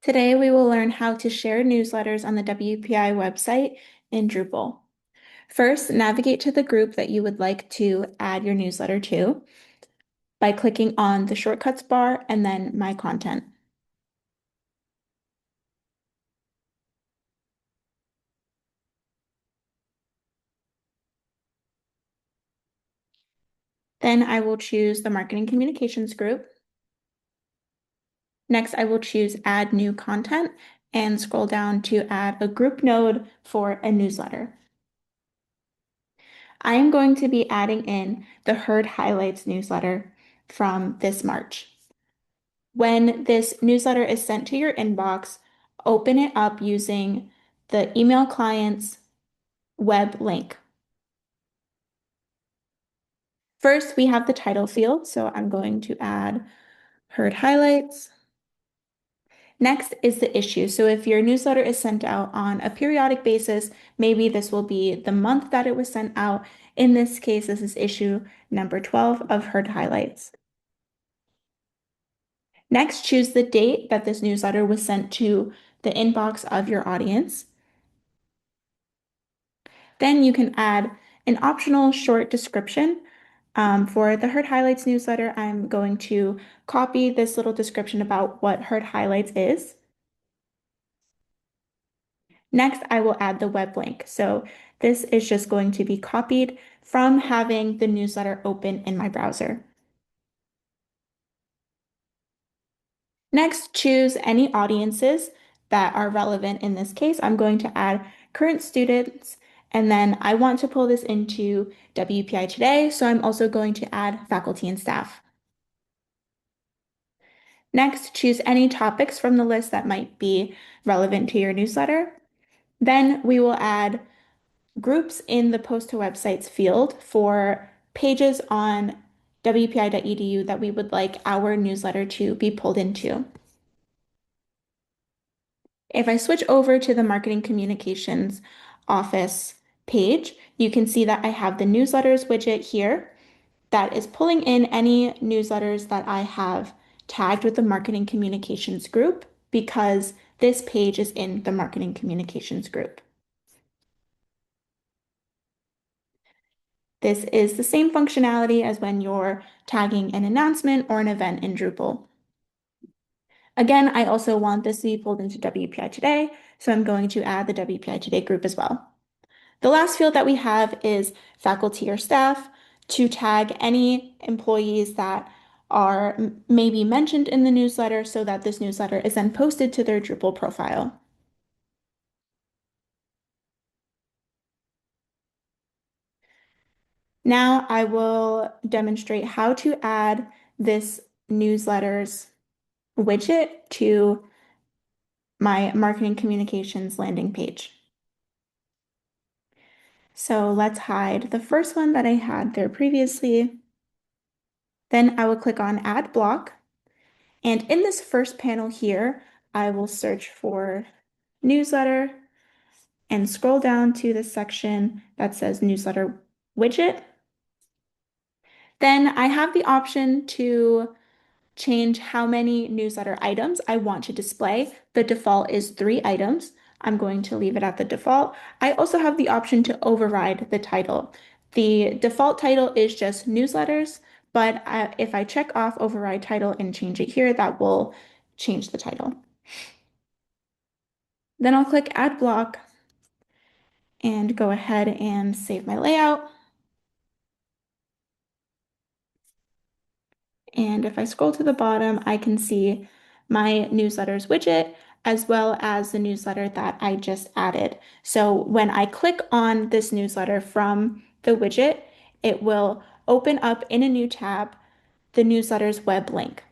Today, we will learn how to share newsletters on the WPI website in Drupal. First, navigate to the group that you would like to add your newsletter to by clicking on the shortcuts bar and then My Content. Then I will choose the Marketing Communications group. Next, I will choose Add New Content and scroll down to add a group node for a newsletter. I am going to be adding in the Herd Highlights newsletter from this March. When this newsletter is sent to your inbox, open it up using the email client's web link. First, we have the title field, so I'm going to add Herd Highlights. Next is the issue. So if your newsletter is sent out on a periodic basis, maybe this will be the month that it was sent out. In this case, this is issue number 12 of Herd Highlights. Next, choose the date that this newsletter was sent to the inbox of your audience. Then you can add an optional short description. For the Herd Highlights newsletter, I'm going to copy this little description about what Herd Highlights is. Next, I will add the web link. So this is just going to be copied from having the newsletter open in my browser. Next, choose any audiences that are relevant in this case. I'm going to add current students, and then I want to pull this into WPI Today, so I'm also going to add faculty and staff. Next, choose any topics from the list that might be relevant to your newsletter. Then we will add groups in the post to websites field for pages on wpi.edu that we would like our newsletter to be pulled into. If I switch over to the Marketing Communications Office page, you can see that I have the newsletters widget here that is pulling in any newsletters that I have tagged with the Marketing Communications group because this page is in the Marketing Communications group. This is the same functionality as when you're tagging an announcement or an event in Drupal. Again, I also want this to be pulled into WPI Today, so I'm going to add the WPI Today group as well. The last field that we have is faculty or staff to tag any employees that are maybe mentioned in the newsletter so that this newsletter is then posted to their Drupal profile. Now I will demonstrate how to add this newsletter's widget to my marketing communications landing page. So let's hide the first one that I had there previously. Then I will click on Add Block. And in this first panel here, I will search for newsletter and scroll down to the section that says newsletter widget. Then I have the option to change how many newsletter items I want to display. The default is 3 items. I'm going to leave it at the default. I also have the option to override the title. The default title is just newsletters, but if I check off override title and change it here, that will change the title. Then I'll click Add Block and go ahead and save my layout. And if I scroll to the bottom, I can see my newsletters widget as well as the newsletter that I just added. So when I click on this newsletter from the widget, it will open up in a new tab the newsletter's web link.